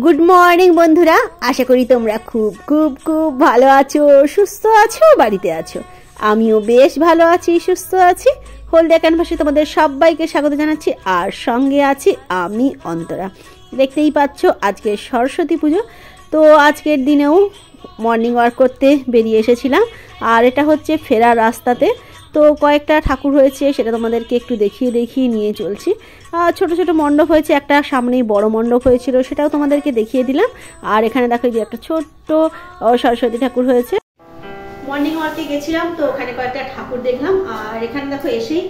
Good morning বন্ধুরা, আশা করি তোমরা খুব খুব খুব ভালো আছো, সুস্থ আছো, বাড়িতে আছো। আমিও বেশ ভালো আছি, সুস্থ আছি। হলদিয়া ক্যানভাসে তোমাদের সবাইকে স্বাগত জানাচ্ছি। আর সঙ্গে আছি আমি অন্তরা। দেখতেই পাচ্ছ আজকে সরস্বতী পুজো, তো আজকের দিনেও মর্নিং ওয়াক করতে বেরিয়ে এসেছিলাম। আর এটা হচ্ছে ফেরার রাস্তাতে, তো কয়েকটা ঠাকুর হয়েছে, সেটা তোমাদেরকে একটু দেখিয়ে নিয়ে চলছি। ছোট ছোট মণ্ডপ হয়েছে, একটা সামনেই বড় মণ্ডপ হয়েছিল, সেটাও তোমাদেরকে দেখিয়ে দিলাম। আর এখানে দেখো যে একটা ছোট্ট সরস্বতী ঠাকুর হয়েছে। মর্নিং ওয়াকে গেছিলাম, তো ওখানে কয়েকটা ঠাকুর দেখলাম। আর এখানে দেখো এসেই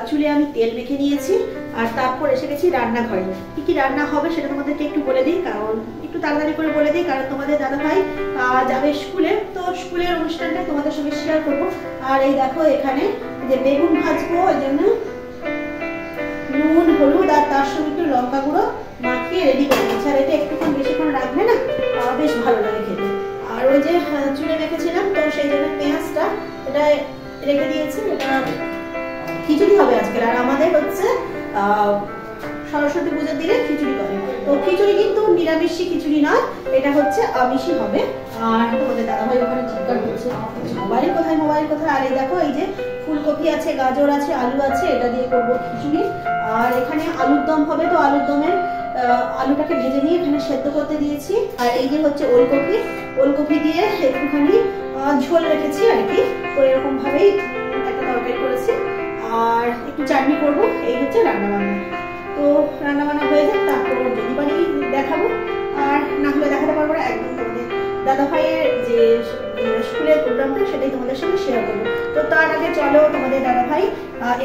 চুলে আমি তেল মেখে নিয়েছি। আর তারপর এসে গেছি রান্নাঘরে। কি কি রান্না হবে সেটা তোমাদেরকে একটু বলে দিই, কারণ একটু তাড়াতাড়ি করে বলে দিই, কারণ তোমাদের দাদাভাই যাবে স্কুলে, তো স্কুলের অনুষ্ঠানটা তোমাদের সঙ্গে শেয়ার করবো। আর এই দেখো এখানে যে বেগুন ভাজবো, ওই জন্য নুন হলুদ আর তার সঙ্গে একটু লঙ্কা গুঁড়ো মাখিয়ে রেডি করে দিচ্ছি। আর এটা একটুক্ষণ বেশিক্ষণ রাখবে না, বেশ ভালো লাগে খেতে। আর ওই যে চুলে রেখেছিলাম, তো সেই জন্য পেঁয়াজটা এটা রেখে দিয়েছি। এটা খিচুড়ি হবে আজকে। আর আমাদের হচ্ছে সরস্বতী পুজোর দিনে খিচুড়ি করে, তো খিচুড়ি কিন্তু নিরামিষী খিচুড়ি নয়, এটা হচ্ছে আমিষই হবে। আর তোমাদের দাদাভাই ওখানে চিৎকার করছে, মোবাইল কোথায় মোবাইল কোথায়। আর এই দেখো এই যে ফুলকপি আছে, গাজর আছে, আলু আছে, এটা দিয়ে করবো খিচুড়ি। আর এখানে আলুর দম হবে, তো আলুর দমের আলুটাকে ভেজে নিয়ে এখানে সেদ্ধ করতে দিয়েছি। আর এই যে হচ্ছে ওলকপি দিয়ে একটুখানি ঝোল রেখেছি আর কি, তো এরকম ভাবেই একটা তরকারি করেছি। আর একটু চাটনি করবো, এই হচ্ছে রান্নাবান্না। তো রান্নাবান্না হয়ে যাক, তারপর যদি পারি দেখাবো, আর না হলে দেখাতে পারবো না। একদম তোমাদের দাদাভাইয়ের যে স্কুলের প্রোগ্রামটা সেটাই তোমাদের সঙ্গে শেয়ার করবো। তো তার আগে চলো, তোমাদের দাদাভাই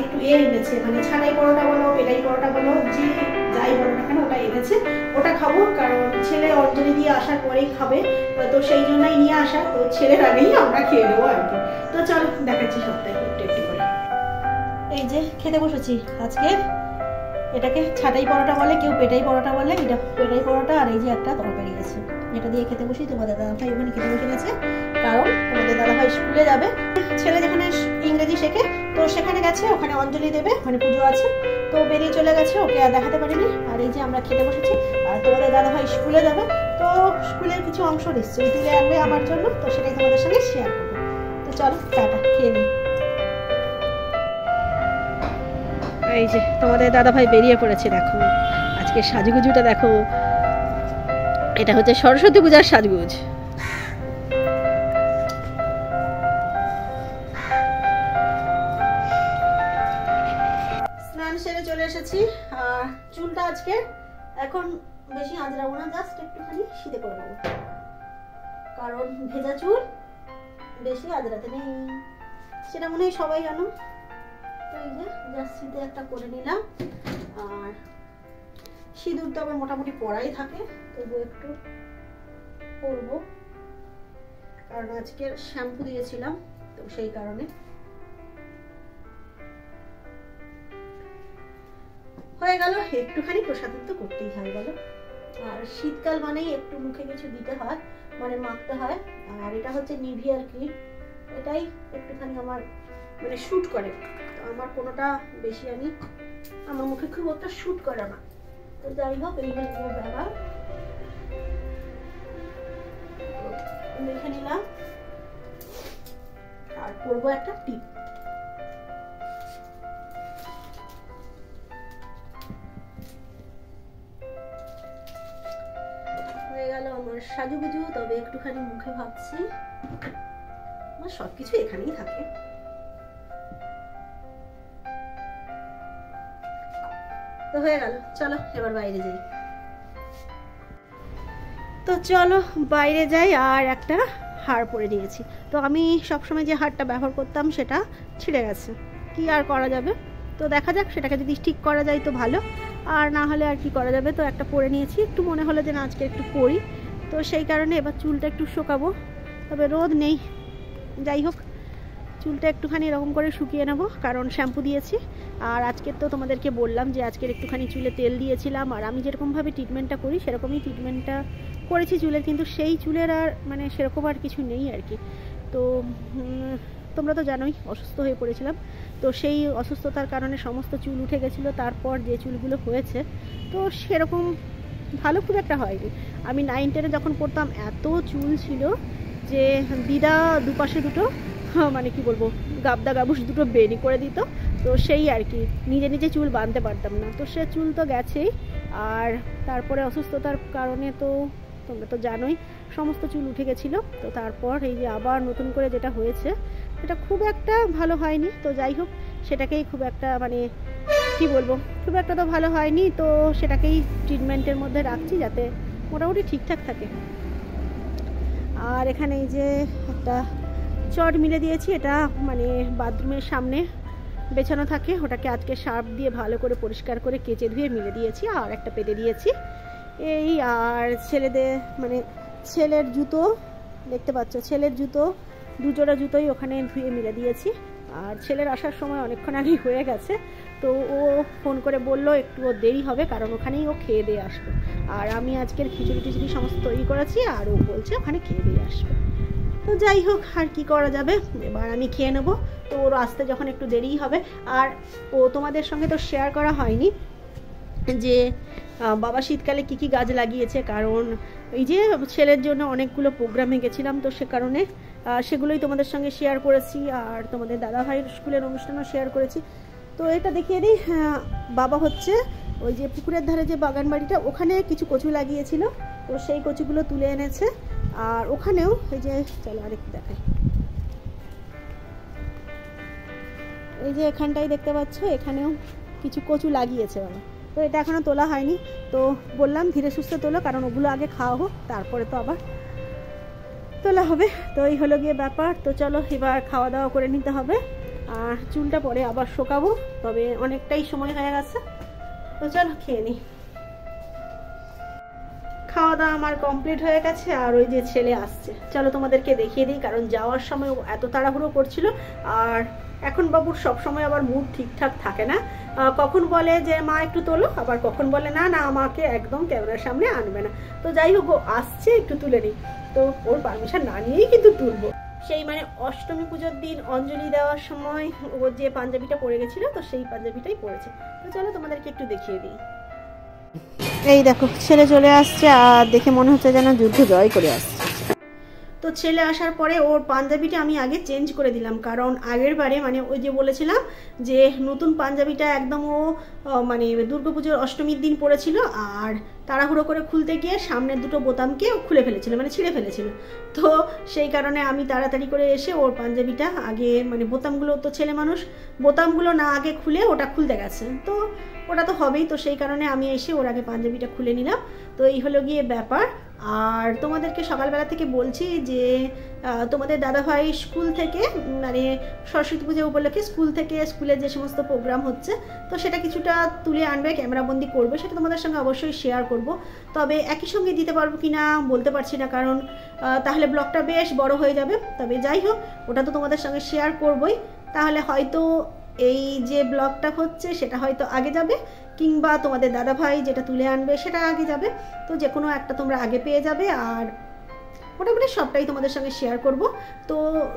একটু এনেছে, মানে ছানাই পরোটা বলো, পেটাই পরোটা বলো, যে যাই বলো না কেন ওটা এনেছে, ওটা খাবো। কারণ ছেলে অঞ্জলি দিয়ে আসার পরেই খাবে, তো সেই জন্যই নিয়ে আসা। তো ছেলের আগেই আমরা খেয়ে নেবো আর কি। তো চলো দেখাচ্ছি সপ্তাহে একটু একটু করে। এই যে খেতে বসেছি আজকে। এটাকে ছাটাই পরোটা বলে, কেউ পেটাই পরোটা বলে। এটা পেটাই পরোটা, আর এই যে একটা তরকারি আছে, এটা দিয়ে খেতে বসি। তোমাদের দাদাভাই ওখানে খেতে বসে গেছে, কারণ তোমাদের দাদাভাই স্কুলে যাবে। ছেলে যেখানে ইংরেজি শেখে, তো সেখানে গেছে, ওখানে অঞ্জলি দেবে, মানে পুজো আছে, তো বেরিয়ে চলে গেছে, ওকে আর দেখাতে পারিনি। আর এই যে আমরা খেতে বসেছি। আর তোমাদের দাদাভাই স্কুলে যাবে, তো স্কুলের কিছু অংশ নিশ্চয়ই তুলে আনবে আমার জন্য, তো সেটাই তোমাদের সঙ্গে শেয়ার করবো। তো চলো টাটা, খেয়ে নিই। এই যে তোমাদের দাদাভাই বেরিয়ে পড়েছে, দেখো আজকে সাজুগুজুটা দেখো। এটা হচ্ছে সরস্বতী পূজার সাজগুজ। স্নান সেরে চলে এসেছি। আর চুলটা আজকে এখন বেশি আঁচড়াবো না, জাস্ট একটুখানি সিধে করে নেবো, কারণ ভেজা চুল বেশি আঁচড়াতে নেই, সেটা মনে হয় সবাই জানো। এই যে জাস্ট সিধে একটা করে নিলাম। আর সিঁদুর তো আমার মোটামুটি পরাই থাকে, তবু একটু করবো, কারণ আজকে শ্যাম্পু দিয়েছিলাম, তো সেই কারণে। হয়ে গেল, একটুখানি প্রসাদন তো করতেই হয় বলো। আর শীতকাল মানেই একটু মুখে কিছু দিতে হয়, মানে মাখতে হয়। আর এটা হচ্ছে নিভিয়ার ক্রিম, এটাই একটুখানি আমার মানে শুট করে। আমার কোনোটা বেশি আনি, আমার মুখে খুব একটা শুট করে না। তো যাই হোক, এই ব্যবহার মেখে নিলাম। আর করবো একটা টিপ। হয়ে গেল আমার সাজুগুজু। তবে একটুখানি মুখে ভাবছি, আমার সবকিছু এখানেই থাকে। তো হয়ে গেল, চলো এবার বাইরে যাই। তো চলো বাইরে যাই। আর একটা হার পরে নিয়েছি, তো আমি সবসময় যে হারটা ব্যবহার করতাম সেটা ছিঁড়ে গেছে, কি আর করা যাবে। তো দেখা যাক, সেটাকে যদি ঠিক করা যায় তো ভালো, আর না হলে আর কি করা যাবে। তো একটা পরে নিয়েছি, একটু মনে হলো যে না আজকে একটু পরি, তো সেই কারণে এবার চুলটা একটু শুকাবো। তবে রোদ নেই, যাই হোক চুলটা একটুখানি এরকম করে শুকিয়ে নেবো, কারণ শ্যাম্পু দিয়েছি। আর আজকের তো তোমাদেরকে বললাম যে আজকের একটুখানি চুলে তেল দিয়েছিলাম। আর আমি যেরকমভাবে ট্রিটমেন্টটা করি সেরকমই ট্রিটমেন্টটা করেছি চুলের, কিন্তু সেই চুলের আর মানে সেরকম আর কিছু নেই আর কি। তো তোমরা তো জানোই অসুস্থ হয়ে পড়েছিলাম, তো সেই অসুস্থতার কারণে সমস্ত চুল উঠে গেছিলো। তারপর যে চুলগুলো হয়েছে, তো সেরকম ভালো খুব একটা হয়নি। আমি 9-10-এ যখন পড়তাম এত চুল ছিল যে দিদা দুপাশে দুটো মানে কি বলবো গাবদা গাবুস দুটো বেনি করে দিত। তো সেই আর কি, নিজে নিজে চুল বাঁধতে পারতাম না। তো সে চুল তো গেছেই, আর তারপরে অসুস্থতার কারণে তো তোমরা তো জানোই সমস্ত চুল উঠে গেছিলো। তো তারপর এই যে আবার নতুন করে যেটা হয়েছে সেটা খুব একটা ভালো হয়নি। তো যাই হোক, সেটাকেই খুব একটা মানে কি বলবো, খুব একটা তো ভালো হয়নি, তো সেটাকেই ট্রিটমেন্টের মধ্যে রাখছি যাতে মোটামুটি ঠিকঠাক থাকে। আর এখানে এই যে একটা চট মিলে দিয়েছি, এটা মানে বাথরুমের সামনে বেছানো থাকে, ওটাকে আজকে সার্ফ দিয়ে ভালো করে পরিষ্কার করে কেচে ধুয়ে মিলে দিয়েছি। আর একটা পেতে দিয়েছি এই, আর ছেলেদের মানে ছেলের জুতো দেখতে পাচ্ছ, ছেলের জুতো দুজোড়া জুতোই ওখানে ধুয়ে মিলে দিয়েছি। আর ছেলের আসার সময় অনেকক্ষণ আগেই হয়ে গেছে, তো ও ফোন করে বললো একটু ও দেরি হবে, কারণ ওখানেই ও খেয়ে দিয়ে আসবে। আর আমি আজকের খিচুড়ি টিচুড়ি সমস্ত তৈরি করেছি, আর ও বলছে ওখানে খেয়ে দিয়ে আসবে। তো যাই হোক, আর কি করা যাবে, এবার আমি খেয়ে নেবো। তো ওর আসতে যখন একটু দেরিই হবে। আর ও তোমাদের সঙ্গে তো শেয়ার করা হয়নি যে বাবা শীতকালে কি কি গাছ লাগিয়েছে, কারণ এই যে ছেলের জন্য অনেকগুলো প্রোগ্রামে গেছিলাম, তো সে কারণে সেগুলোই তোমাদের সঙ্গে শেয়ার করেছি। আর তোমাদের দাদাভাইয়ের স্কুলের অনুষ্ঠানও শেয়ার করেছি। তো এটা দেখিয়ে দিই, বাবা হচ্ছে ওই যে পুকুরের ধারে যে বাগান বাড়িটা, ওখানে কিছু কচু লাগিয়েছিল, তো সেই কচুগুলো তুলে এনেছে। আর ওখানেও এই যে চলো আরেকটু দেখাই, এই যে এখানটাই দেখতে পাচ্ছ, এখানেও কিছু কচু লাগিয়েছে বাবা। তো এটা এখনো তোলা হয়নি, তো বললাম ধীরে সুস্থে তোলো, কারণ ওগুলো আগে খাওয়া হোক, তারপরে তো আবার তোলা হবে। তো এই হলো গিয়ে ব্যাপার। তো চলো এবার খাওয়া দাওয়া করে নিতে হবে, আর চুলটা পরে আবার শোকাবো, তবে অনেকটাই সময় হয়ে গেছে। তো চলো খেয়ে নিই। খাওয়া দাওয়া আমার কমপ্লিট হয়ে গেছে, আর ওই যে ছেলে আসছে, চলো তোমাদেরকে দেখিয়ে দিই, কারণ যাওয়ার সময় এত তাড়াহুড়ো করছিল। আর এখন বাবুর সব সময় আবার মুড ঠিকঠাক থাকে না, কখন বলে যে মা একটু তোলো, আবার কখন বলে না না আমাকে একদম ক্যামেরার সামনে আনবে না। তো যাই হোক, ও আসছে, একটু তুলে নিই। তো ওর পারমিশন না নিয়েই কিন্তু তুলবো। সেই মানে অষ্টমী পুজোর দিন অঞ্জলি দেওয়ার সময় ও যে পাঞ্জাবিটা পরে গেছিল, তো সেই পাঞ্জাবিটাই পরেছে। তো চলো তোমাদেরকে একটু দেখিয়ে দিই। এই দেখো ছেলে চলে আসছে, আর দেখে মনে হচ্ছে যেন যুদ্ধ জয় করে আসছে। তো ছেলে আসার পরে ওর পাঞ্জাবিটা আমি আগে চেঞ্জ করে দিলাম, কারণ আগের বারে মানে ওই যে বলেছিলাম যে নতুন পাঞ্জাবিটা একদম ও মানে দুর্গাপুজোর অষ্টমীর দিন পরেছিল, আর তাড়াহুড়ো করে খুলতে গিয়ে সামনের দুটো বোতামকে খুলে ফেলেছিল, মানে ছিঁড়ে ফেলেছিল। তো সেই কারণে আমি তাড়াতাড়ি করে এসে ওর পাঞ্জাবিটা আগে মানে বোতামগুলো, তো ছেলে মানুষ বোতামগুলো না আগে খুলে ওটা খুলতে গেছে, তো ওটা তো হবেই। তো সেই কারণে আমি এসে ওর আগে পাঞ্জাবিটা খুলে নিলাম। তো এই হলো গিয়ে ব্যাপার। আর তোমাদেরকে সকালবেলা থেকে বলছি যে তোমাদের দাদাভাই স্কুল থেকে মানে সরস্বতী পুজো উপলক্ষে স্কুলে যে সমস্ত প্রোগ্রাম হচ্ছে, তো সেটা কিছুটা তুলে আনবে, ক্যামেরাবন্দি করবে, সেটা তোমাদের সঙ্গে অবশ্যই শেয়ার করব। তবে একই সঙ্গে দিতে পারবো কি না বলতে পারছি না, কারণ তাহলে ব্লগটা বেশ বড় হয়ে যাবে। তবে যাই হোক, ওটা তো তোমাদের সঙ্গে শেয়ার করবই। তাহলে হয়তো এই যে ব্লগটা হচ্ছে সেটা হয়তো আগে যাবে, কিংবা তোমাদের দাদাভাই যেটা তুলে আনবে সেটা আগে যাবে। তো যে কোনো একটা তোমরা আগে পেয়ে যাবে, আর মোটামুটি সবটাই তোমাদের সঙ্গে শেয়ার করব। তো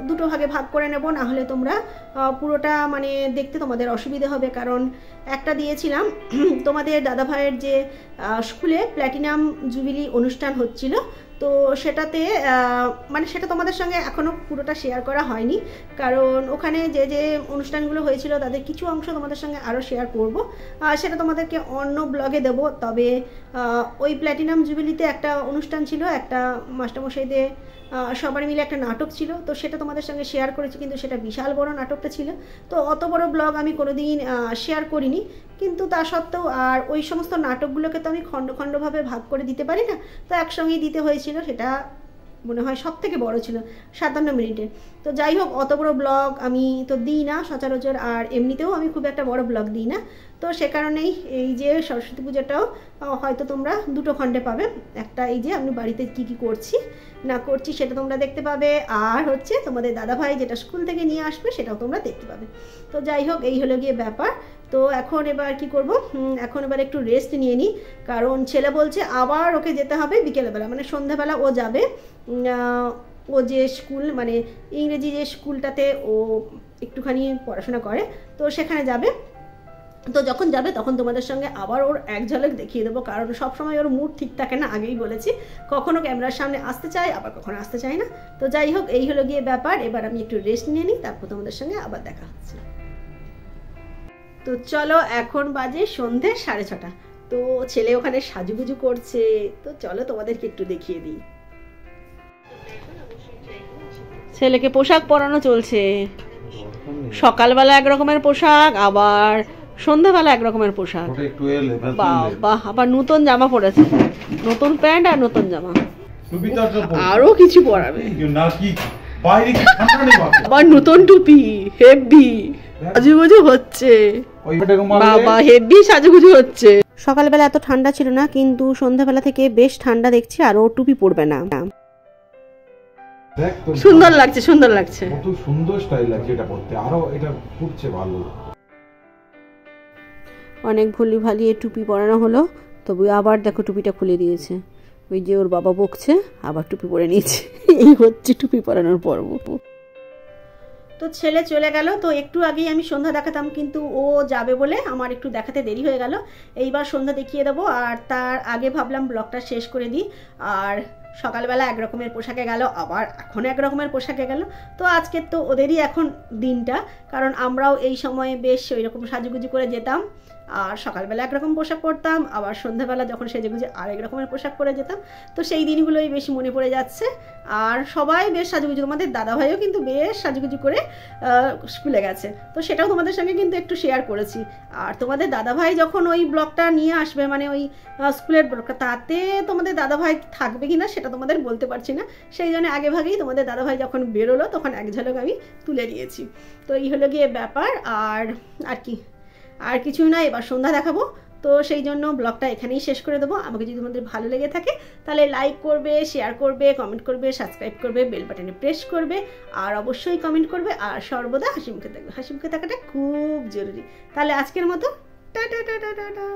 দুটো ভাগে ভাগ করে নেব, না হলে তোমরা পুরোটা মানে দেখতে তোমাদের অসুবিধে হবে, কারণ একটা দিয়েছিলাম তোমাদের দাদাভাইয়ের যে স্কুলে প্ল্যাটিনাম জুবিলি অনুষ্ঠান হচ্ছিল, তো সেটাতে মানে সেটা তোমাদের সঙ্গে এখনও পুরোটা শেয়ার করা হয়নি, কারণ ওখানে যে যে অনুষ্ঠানগুলো হয়েছিল তাদের কিছু অংশ তোমাদের সঙ্গে আরও শেয়ার করব, সেটা তোমাদেরকে অন্য ব্লগে দেব। তবে ওই প্ল্যাটিনাম জুবিলিতে একটা অনুষ্ঠান ছিল, একটা মাস্টারমশাইদের সবার মিলে একটা নাটক ছিল, তো সেটা তোমাদের সঙ্গে শেয়ার করেছি, কিন্তু সেটা বিশাল বড় নাটকটা ছিল, তো অত বড় ব্লগ আমি কোনোদিন শেয়ার করিনি। কিন্তু তা সত্ত্বেও আর ওই সমস্ত নাটকগুলোকে তো আমি খণ্ড খণ্ডভাবে ভাগ করে দিতে পারি না, তো একসঙ্গেই দিতে হয়েছিল। সেটা মনে হয় সব থেকে বড় ছিল, 57 মিনিটের। তো যাই হোক, অত বড় ব্লগ আমি তো দিই না সচরাচর, আর এমনিতেও আমি খুব একটা বড় ব্লগ দিই না। তো সে কারণেই এই যে সরস্বতী পুজোটাও হয়তো তোমরা দুটো খণ্ডে পাবে, একটা এই যে আমি বাড়িতে কি কি করছি না করছি সেটা তোমরা দেখতে পাবে, আর হচ্ছে তোমাদের দাদাভাই যেটা স্কুল থেকে নিয়ে আসবে সেটাও তোমরা দেখতে পাবে। তো যাই হোক, এই হলো গিয়ে ব্যাপার। তো এখন এবার কি করব, এখন এবার একটু রেস্ট নিয়ে নিই, কারণ ছেলে বলছে আবার ওকে যেতে হবে বিকেলবেলা, মানে সন্ধ্যাবেলা ও যাবে ও যে স্কুল মানে ইংরেজি যে স্কুলটাতে ও একটুখানি পড়াশোনা করে, তো সেখানে যাবে। তো যখন যাবে তখন তোমাদের সঙ্গে আবার ওর এক ঝলক দেখিয়ে দেবো, কারণ সবসময় ওর মুড ঠিক থাকে না, আগেই বলেছি, কখনো ক্যামেরার সামনে আসতে চায় আবার কখনো আসতে চায় না। তো যাই হোক, এই হলো গিয়ে ব্যাপার। এবার আমি একটু রেস্ট নিয়ে নিই, তারপর তোমাদের সঙ্গে আবার দেখা হচ্ছে। তো চলো, এখন বাজে সন্ধে 6:30। তো ছেলে ওখানে সাজুগুজু করছে, তো চলো তোমাদেরকে একটু দেখিয়ে দিই। ছেলেকে পোশাক পরানো চলছে, সকালবেলা এক রকমের পোশাক, আবার সন্ধ্যাবেলা এক রকমের পোশাক। বাহ, আবার নতুন জামা পরেছে, নতুন প্যান্ট আর নতুন জামা, আরো কিছু পরাবে, আবার নতুন টুপি, হেভি সাজুগুজু হচ্ছে, বাবা হেভি সাজুগুজু হচ্ছে। সকালবেলা এত ঠান্ডা ছিল না, কিন্তু সন্ধ্যাবেলা থেকে বেশ ঠান্ডা দেখছি, আর ও টুপি পরবে না। সুন্দর লাগছে, সুন্দর লাগছে, কত সুন্দর স্টাইল লাগছে এটা পরতে, আরো এটা ফুটছে ভালো। অনেক ভুলি ভালিয়ে টুপি পরানো হলো, তবু আবার দেখো টুপিটা খুলে দিয়েছে। ওই যে ওর বাবা বকছে, আবার টুপি পরে নিয়েছে। এই হচ্ছে টুপি পরানোর পর্ব। তো ছেলে চলে গেল। তো একটু আগেই আমি সন্ধ্যা দেখাতাম, কিন্তু ও যাবে বলে আমার একটু দেখাতে দেরি হয়ে গেল। এইবার সন্ধ্যা দেখিয়ে দেবো, আর তার আগে ভাবলাম ব্লগটা শেষ করে দিই। আর সকালবেলা এক রকমের পোশাকে গেল, আবার এখন এক রকমের পোশাকে গেল। তো আজকে তো ওদেরই এখন দিনটা, কারণ আমরাও এই সময়ে বেশ ওই রকম সাজুগুজু করে যেতাম, আর সকালবেলা একরকম পোশাক পরতাম, আবার সন্ধ্যাবেলা যখন সেজেগুজে আরেক রকমের পোশাক পরে যেতাম। তো সেই দিনগুলোই বেশি মনে পড়ে যাচ্ছে। আর সবাই বেশ সাজুগুজু, তোমাদের দাদাভাইও কিন্তু বেশ সাজুগুজু করে স্কুলে গেছে, তো সেটাও তোমাদের সঙ্গে কিন্তু একটু শেয়ার করেছি। আর তোমাদের দাদাভাই যখন ওই ব্লগটা নিয়ে আসবে, মানে ওই স্কুলের ব্লগটা, তাতে তোমাদের দাদাভাই থাকবে কিনা সেটা তোমাদের বলতে পারছি না, সেই জন্য আগে ভাগেই তোমাদের দাদাভাই যখন বেরোলো তখন এক ঝলক আমি তুলে নিয়েছি। তো এই হলো গিয়ে ব্যাপার। আর কি, আর কিছুই না, এবার সন্ধ্যা দেখাবো। তো সেই জন্য ব্লগটা এখানেই শেষ করে দেবো। আমাকে যদি তোমাদের ভালো লেগে থাকে তাহলে লাইক করবে, শেয়ার করবে, কমেন্ট করবে, সাবস্ক্রাইব করবে, বেল বাটনে প্রেস করবে, আর অবশ্যই কমেন্ট করবে, আর সর্বদা হাসি মুখে থাকবে। হাসি মুখে থাকাটা খুব জরুরি। তাহলে আজকের মতো টাটা টাটা টাটা।